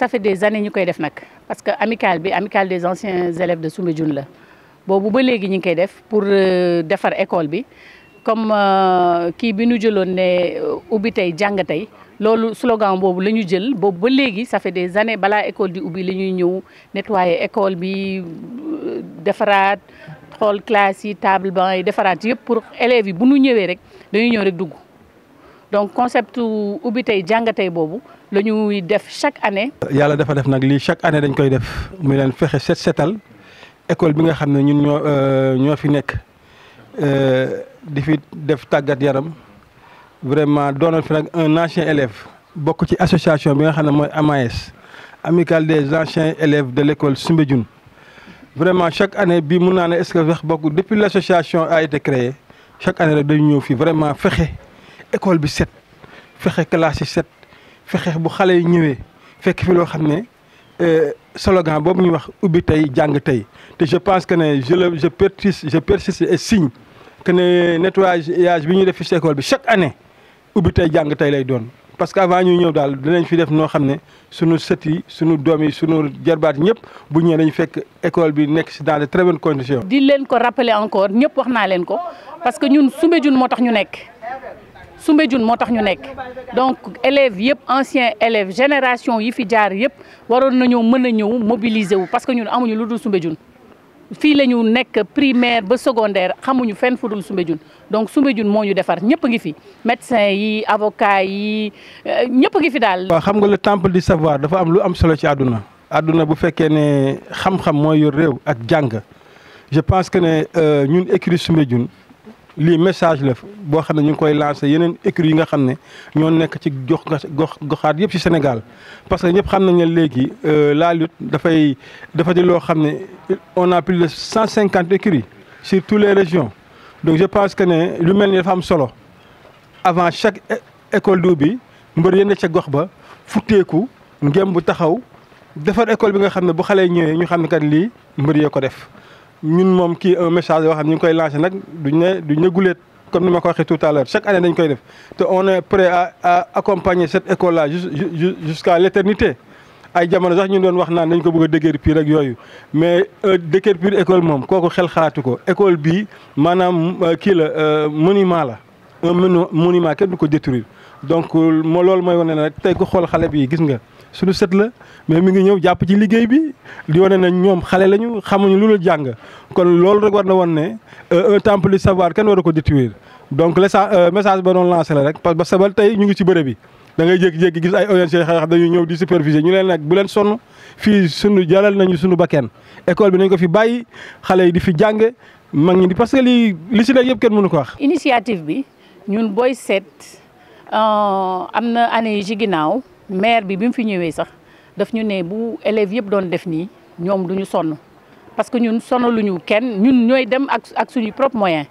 ça fait des années ñu koy def nag parce que amicale des anciens élèves de Soumbédioune la boobu ba léegi ñu ngi koy def pour defar école bi comme kii bi ñu jëloon ne ubbi tey jàng tey loolu slogan boobu la ñu jël boobu ba léegi ça fait des années balaa école di ubbi la ñuy ñëw nettoyer école bi defaraat xool classe yi table banc yi defaraat yëpp pour élèves yi bu ñu ñëwee rek dañuy ñëw rek dugg donc concept ubbi tey jàng tey boobu la ñuy def chaque année. yàlla dafa def nag lii chaque année dañ koy def muy leen fexe setal école bi nga xam ne ñun ñoo fi nekk di fi def tàggat yaram vraiment doonoon fi nag un ancien élève bokk ci association bi nga xam ne mooy AMAES amicale des anciens élèves de l'école Soumbédioune. Vraiment chaque année bi mun naa ne est-ce que wax bokk depuis l'association a été créée chaque année rek dañu ñëw fii vraiment fexe école bi set fexe classe yi set fexe bu xale yi ñëwee fekk fi loo xam ne slogan boobu ñuy wax ubbi tey jàng tey te je pense que ne je persiste et signe que ne nettoyage bi ñuy def fi ci école bi chaque année ubbi tey jàng tey lay doon. parce que avant ñuy ñëw daal dinañ fi def noo xam ne sunu sët yi sunu doom yi sunu jarbaat ñëpp bu ñëwee dañu fekk école bi nekk ci dans de très bonnes conditions. di leen ko rappeler encore ñëpp wax naa leen ko parce que ñun Soumbédioune moo tax ñu nekk Soumbédioune moo tax ñu nekk donc élèves yëpp anciens élèves génération yi fi jaar yëpp waroon nañoo mën a ñëw mobiliser wu parce que ñun amuñu lu dul Soumbédioune fii la ñu nekk primaire ba secondaire xamuñu fenn fu dul Soumbédioune donc Soumbédioune moo ñu defar ñëpp a ngi fi médecin yi avocat yi ñëpp a ngi fi daal. waaw xam nga le temple du savoir dafa am lu am solo ci àdduna àdduna bu fekkee ne xam-xam mooy yor réew ak jàng je pense que ne ñun écurie Soumbédioune lii message la boo xam ne ñu ngi koy lancé yeneen écuries yi nga xam ne ñoo nekk ci goxaat yëpp ci Sénégal parce que ñëpp xam nañ ne léegi la lutte dafa di loo xam ne on a plus de 150 écuries sur toutes les régions donc je pense que ne lu mel ni dafa am solo avant chaque école d'ubbi mbër yéen ca gox ba futteeku ngem bu taxaw defar école bi nga xam ne bu xale ñëwee ñu xam ne kat lii mbër yee ko def. ñun moom kii un message yoo xam ne ñu ngi koy lancé nag duñ ne guleet comme ni ma ko waxee tout à l'heure chaque année dañ koy def te on est prêt à accompagner cette école là jusqu'à l'éternité ay jamono sax ñu doon wax naan dañ ko bëgg a déguerpir ak yooyu mais déguerpir école moom kooku xel xalaatu ko école bii maanaam kii la monument la un monument kenn du ko détruire donc loolu mooy wane ne rek tey ko xool xale bi gis nga suñu sët la mais mi ngi ñëw jàpp ci liggéey bi di wane ne ñoom xale lañu xamuñu lu la jàng kon loolu rek war na woon ne un temple du savoir kenn war a ko détruire donc message ba doon lancé la rek parce que sabal tey ñu ngi ci bërëb bi da ngay jékki-jékki gis ay ONG xeex dañuy ñëw di superviser ñu leen nag bu leen sonn fii sunu jalal nañu sunu bakken école bi nañ ko fi bàyyi xale yi di fi jànge mag ñi di parce que li si nekk yëpp kenn mënu ko wax. initiative bi ñun booy seet am na année yi ci ginnaaw maire bi mu fi ñëwee sax daf ñu ne bu élèves yëpp doon def nii ñoom duñu sonn parce que ñun sonnaluñu kenn ñun ñooy dem ak suñuy propre moyen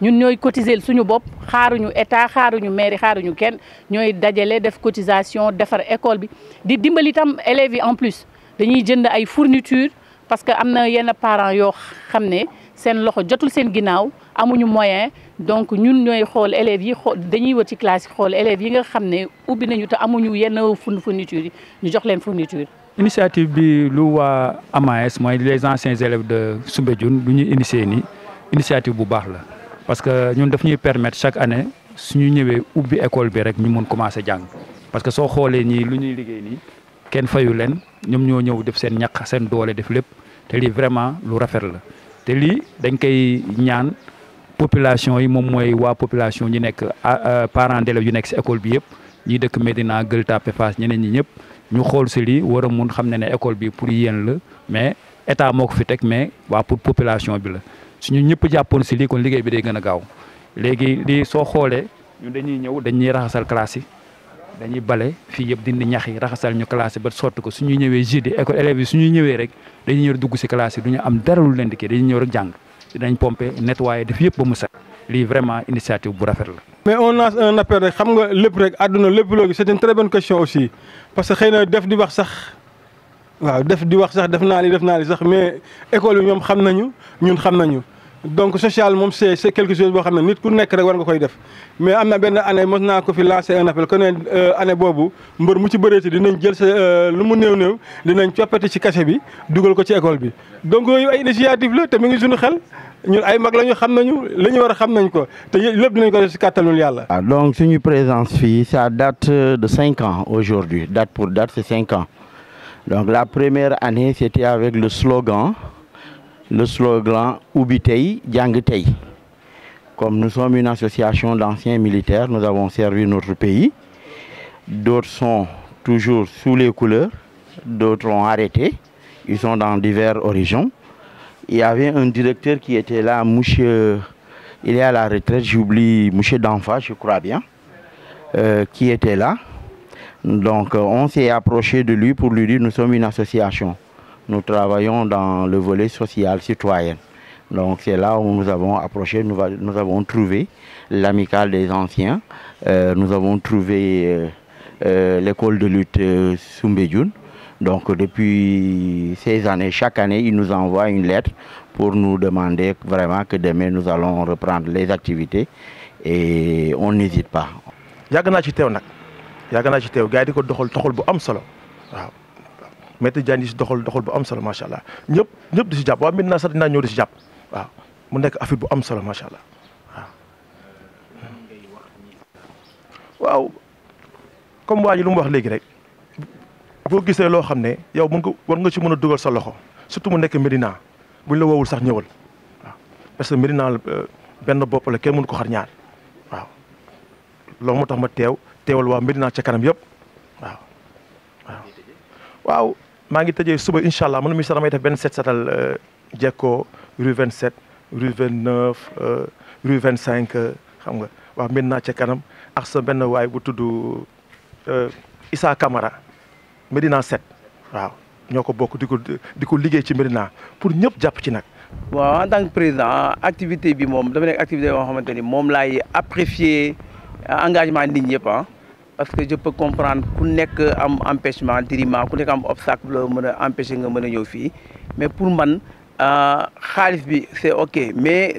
ñun ñooy cotiser suñu bopp xaaruñu état xaaruñu mairie xaaruñu kenn ñooy dajale def cotisation defar école bi di dimbali itam élèves yi en plus dañuy jënd ay fournitures parce que am na yenn parents yoo xam ne seen loxo jotul seen ginnaaw amuñu moyen donc ñun ñooy xool élèves yi dañuy wër ci classe yi xool élèves yi nga xam ne ubbi nañu te amuñu yenn fourniture yi ñu jox leen fourniture. initiative bi lu waa AMAES mooy les anciens élèves de Soumbédioune lu ñuy initier nii initiative bu baax la parce que ñun daf ñuy permettre chaque année suñu ñëwee ubbi école bi rek ñu mun commencer jàng parce que soo xoolee ñii lu ñuy liggéey nii kenn fayu leen ñoom ñoo ñëw def seen ñaq seen doole def lépp te lii vraiment lu rafet la te lii dañ koy ñaan. population yi moom mooy waa population ñi nekk parents d'élèves yu nekk ci école bi yëpp ñi dëkk Médina Gueule Tapée Fass ñeneen ñi ñëpp ñu xool ci lii war a mun xam ne école bi pour yéen la mais état moo ko fi teg mais waa pour population bi la suñu ñëpp jàppoon ci lii kon liggéey bi day gën a gaaw léegi lii soo xoolee ñu dañuy ñëw dañuy raxasal classe yi dañuy bale fii yëpp dindi ñax yi raxasal ñu classe yi ba sotti ko suñuy ñëwee jeudi école élèves yi suñuy ñëwee rek dañuy ñëw dugg ci classe yi du ñu am dara lu leen di kii dañuy ñëw rek jàng dinañ pomper nettoyer def yëpp ba mu set lii vraiment initiative bu rafet la. mais on lance un appel rek xam nga lépp rek àdduna lépp loo gis c'est une très bonne question aussi parce que xëy na def di wax sax waaw def di wax sax def naa li sax mais école bi ñoom xam nañu ñun xam nañu donc social moom c'est quelque chose boo xam ne nit ku nekk rek war nga koy def mais am na benn année mos naa ko fi lancer un appel que ne année boobu mbër mu ci bëreeti dinañ jël sa lu mu néew dinañ coppati ci cachet bi dugal ko ci école bi donc yooyu ay initiative la te mu ngi suñu xel ñun ay mag lañu xam nañu li ñu war a xam nañ ko te lépp dinañ ko def ci kàttanul yàlla. Donc suñu présence fii ça date de 5 ans aujourd'hui, date pour date c'est 5 ans. Donc la première année c'était avec le slogan Ubbi Tey Jàng Tey. Comme nous sommes une association d'anciens militaires, nous avons servi notre pays. D'autres sont toujours sous les couleurs, d'autres ont arrêté, ils sont dans diverses horizons. Il y avait un directeur qui était là, monsieur, il est à la retraite, j'oublie, monsieur Danfa, je crois bien, qui était là. Donc on s'est approché de lui pour lui dire nous sommes une association. Nous travaillons dans le volet social citoyen. Donc c'est là où nous avons approché, nous avons trouvé l'amicale des anciens, nous avons trouvé l'école de lutte Soumbédioune. Donc depuis ces années, chaque année, ils nous envoient une lettre pour nous demander vraiment que demain nous allons reprendre les activités et on n'hésite pas. yàgg naa ci teew nag yàgg naa ci teew gars yi di ko doxal bu am solo waaw Maître Diagne di si doxal bu am solo macha allah ñëpp di si jàpp waaw maintenant sax dinaa ñëw di si jàpp waaw mu nekk affaire bu am solo macha allah waaw comme waa ji lu mu wax léegi rek boo gisee loo xam ne yow war nga ci mën a dugal sa loxo surtout mu nekk Médina buñ la woowul sax ñëwal waaw parce que Médina benn bopp la kenn mënu ko xar ñaar waaw loolu moo tax ma teewal waa Médina ca kanam yëpp waaw maa ngi tëjee suba incha allah man mii sax damay def benn set setal Jekko rue 27 rue 29 rue 25 xam nga waa Médina ca kanam ak sa benn waay bu tudd Issa Camara Médina 7 waaw ñoo ko bokk di ko liggéey ci Médina pour ñëpp jàpp ci nag. waaw en tant que président activité bi moom dafa nekk activité yoo xamante ni moom laay apprécier engagement nit ñëpp parce que je peux comprendre ku nekk am empêchement diriment ku nekk am obstacle la mën a empêcher nga mën a ñëw fii mais pour man xaalis bi c'est ok mais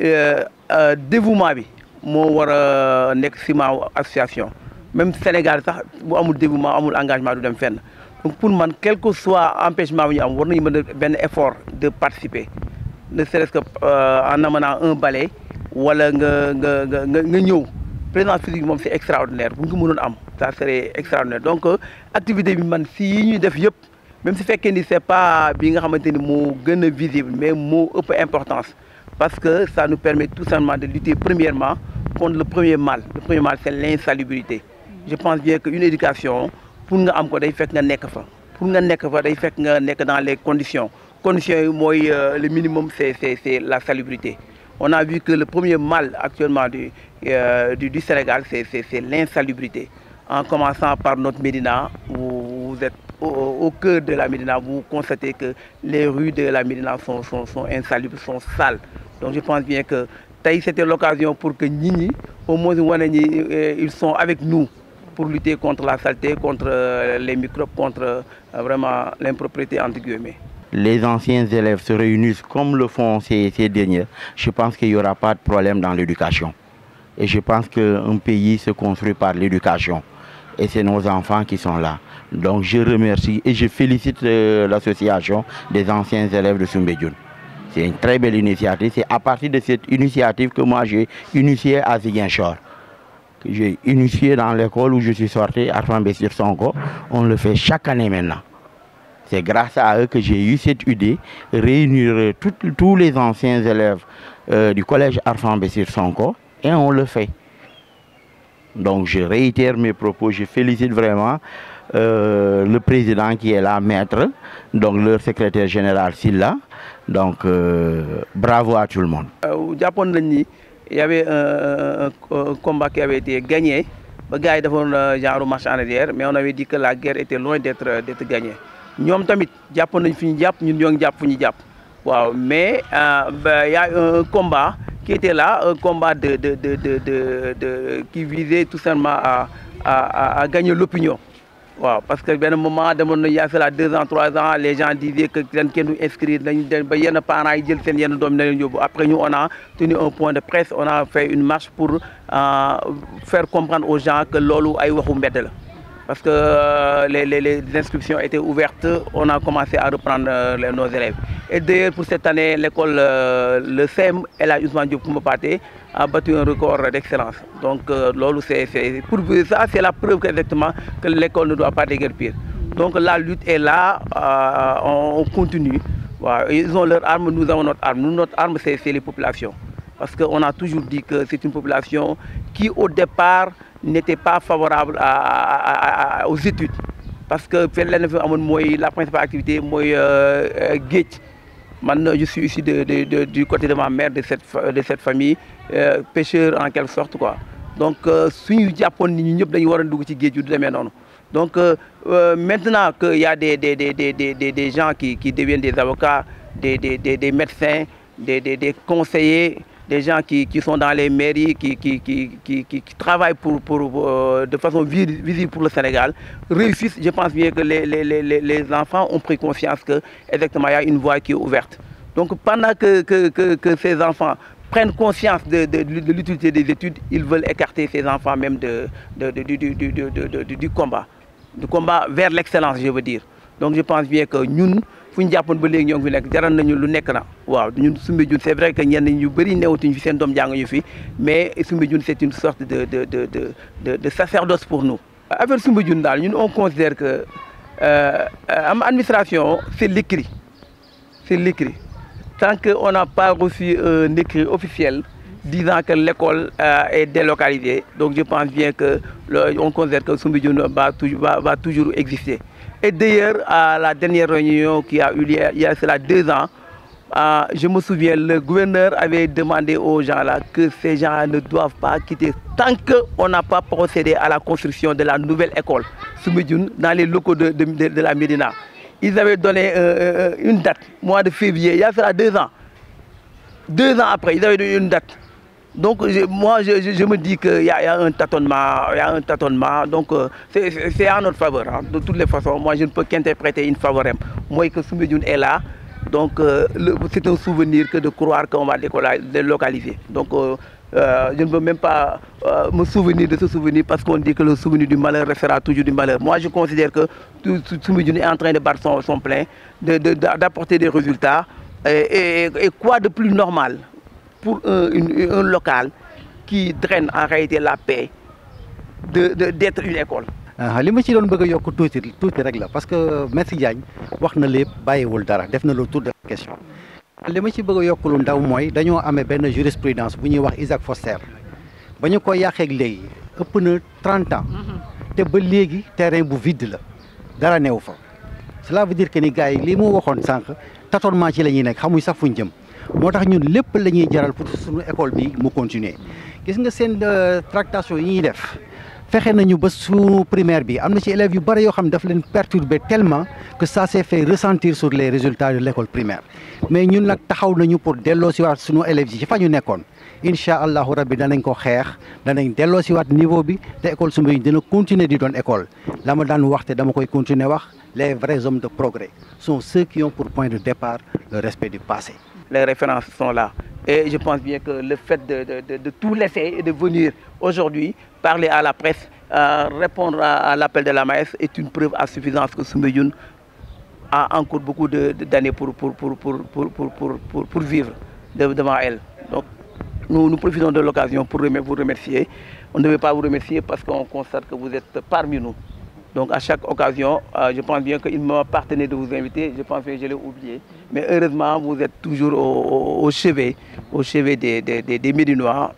dévouement bi moo war a nekk ciment association même Sénégal sax bu amul dévouement amul engagement du dem fenn donc pour man quel que soit empêchement bi ñu am war nañu mën a benn effort de participer ne serait-ce que en amenant un balai wala nga ñëw présence physique moom c'est extraordinaire bu ñu ko mënoon am ça serait extraordinaire donc activité bi man si yi ñuy def yëpp même si fekkee ni c'est pas bi nga xamante ni moo gën a visible mais moo ëpp importance parce que ça nous permet tout simplement de lutter premièrement contre le premier mal c'est l'insalubrité je pense bien que une éducation pour nga am ko day fekk nga nekk fa pour nga nekk fa day fekk nga nekk dans les conditions yi mooy le minimum c'est la salubrité. On a vu que le premier mal actuellement du Sénégal, c'est l'insalubrité. En commençant par notre Médina, vous êtes au cœur de la Médina, vous constatez que les rues de la Médina sont insalubres, sont sales. Donc je pense bien que c'était l'occasion pour que Nini, au moins ils sont avec nous pour lutter contre la saleté, contre les microbes, contre vraiment l'impropriété entre guillemets. Les anciens élèves se réunissent comme le font ces derniers, je pense qu'il n'y aura pas de problème dans l'éducation. Et je pense qu'un pays se construit par l'éducation. Et c'est nos enfants qui sont là. Donc je remercie et je félicite l'association des anciens élèves de Soumbédioune. C'est une très belle initiative. C'est à partir de cette initiative que moi j'ai initié à Ziguinchor. J'ai initié dans l'école où je suis sorti, Arfan Bessir Sonko. On le fait chaque année maintenant. C'est grâce à eux que j'ai eu cette idée de réunir tous les anciens élèves du collège Arfan Bessir Sonko et on le fait. Donc je réitère mes propos, je félicite vraiment le président qui est là, maître, donc leur secrétaire général Silla. Donc bravo à tout le monde. Au Japon, il y avait un combat qui avait été gagné. Les gars avaient genre marche en arrière, mais on avait dit que la guerre était loin d'être gagnée. Nous tamit japon nañ fi ñu japp ñun ñoo ngi japp fu ñu japp waaw mais y a un combat qui était là, un combat qui visait tout simplement à gagner l'opinion waaw parce que benn moment demoon na yaa cela 2 ans 3 ans les gens disaient que ren kenn du inscrire nañ ba yenn parents yi jël seen yenn doom na leen yóbbu après nous on a tenu un point de presse on a fait une marche pour faire comprendre aux gens que loolu ay waxu mbedd la parce que les inscriptions étaient ouvertes on a commencé à reprendre nos élèves et d'ailleurs pour cette année l'école le CEM El Hadji Ousmane Diop Coumba Pathé a battu un record d'excellence. Donc, pour ça, c'est la preuve exactement que l'école ne doit pas déguerpir. Donc, la lutte est là, on continue. Voilà. Ils ont leur arme, nous avons notre arme. Nous, notre arme, c'est les populations. Parce qu'on a toujours dit que c'est une population qui, au départ, n'était pas favorable aux études. Parce que la principale activité, c'est maintenant, je suis ici du côté de ma mère, de cette famille, pêcheur en quelque sorte, quoi. Donc, si nous donc, maintenant qu'il y a des gens qui deviennent des avocats, des médecins, des conseillers, des gens qui sont dans les mairies, qui travaillent de façon visible pour le Sénégal, réussissent. Je pense bien que les enfants ont pris conscience que exactement il y a une voie qui est ouverte. Donc pendant que ces enfants prennent conscience de l'utilité des études, ils veulent écarter ces enfants même du combat vers l'excellence, je veux dire. Donc je pense bien que nous, fu ñu jàppoon ba léegi ñoo ngi fi nekk jaral nañu lu nekk na waaw ñun Soumbédioune c'est vrai que ñenn ñu bëri newatuñu fi seen doom jànguñu fi mais Soumbédioune c'est une sorte de sacerdoce pour nous. Affaire Soumbédioune daal ñun on considère que administration c'est l'écrit tant qu'on n'a pas reçu un écrit officiel disant que l'école est délocalisée, donc je pense bien que on considère que Soumbédioune va toujours exister. Et d'ailleurs, à la dernière réunion qui a eu lieu il y a cela 2 ans, je me souviens, le gouverneur avait demandé aux gens là que ces gens ne doivent pas quitter tant qu'on n'a pas procédé à la construction de la nouvelle école Soumbédioune dans les locaux de la Médina. Ils avaient donné une date, mois de février, il y a cela 2 ans. 2 ans après, ils avaient donné une date. Donc moi je me dis qu'il y a un tâtonnement, donc c'est en notre faveur. Hein. De toutes les façons, moi je ne peux qu'interpréter une faveur. Moi que Soumbédioune est là, donc c'est un souvenir que de croire qu'on va délocaliser. Donc je ne peux même pas me souvenir de ce souvenir parce qu'on dit que le souvenir du malheur restera toujours du malheur. Moi je considère que Soumbédioune est en train de battre son plein, d'apporter des résultats. Et quoi de plus normal pour un local qui draine en réalité la paix d'être une école. li ma ci doon bëgg a yokk tuuti rek la parce que Maître Diagne wax na lépp bàyyiwul dara def na le tour de la question. li ma ci bëgg a yokk lu ndaw mooy dañoo amee benn jurisprudence bu ñuy wax Isaac Foster ba ñu ko yàqeeg léegi ëpp na 30 ans te ba léegi terrain bu vide la dara neew fa. Cela veut dire que ni gars yi li mu waxoon sànq tâtonnement ci la ñuy nekk xamuñ sax fuñ jëm. moo tax ñun lépp la ñuy jaral pour suñu école bi mu continuer gis nga seen tractation yi ñuy def fexe nañu ba suñu primaire bi am na ci élèves yu bëri yoo xam ne daf leen perturber tellement que ça s'est fait ressentir sur les résultats de l'école primaire mais ñun nag taxaw nañu pour delloo si waat suñu élèves yi ci fa ñu nekkoon incha allahu rabbi danañ ko xeex danañ delloo si waat niveau bi te école Soumbédioune dina continuer di doon école la ma daan wax te dama koy continuer wax les vrais hommes de progrès sont ceux qui ont pour point de départ le respect du passé. Les références sont là. Et je pense bien que le fait de tout laisser et de venir aujourd'hui parler à la presse, répondre à l'appel de la maïs est une preuve à suffisance que Soumbédioune a encore beaucoup d'années pour vivre devant elle. Donc nous profitons de l'occasion pour vous remercier. On ne devait pas vous remercier parce qu'on constate que vous êtes parmi nous. Donc à chaque occasion, je pense bien qu'il m'appartenait de vous inviter, je pense que je l'ai oublié. Mais heureusement, vous êtes toujours au chevet des Médinois.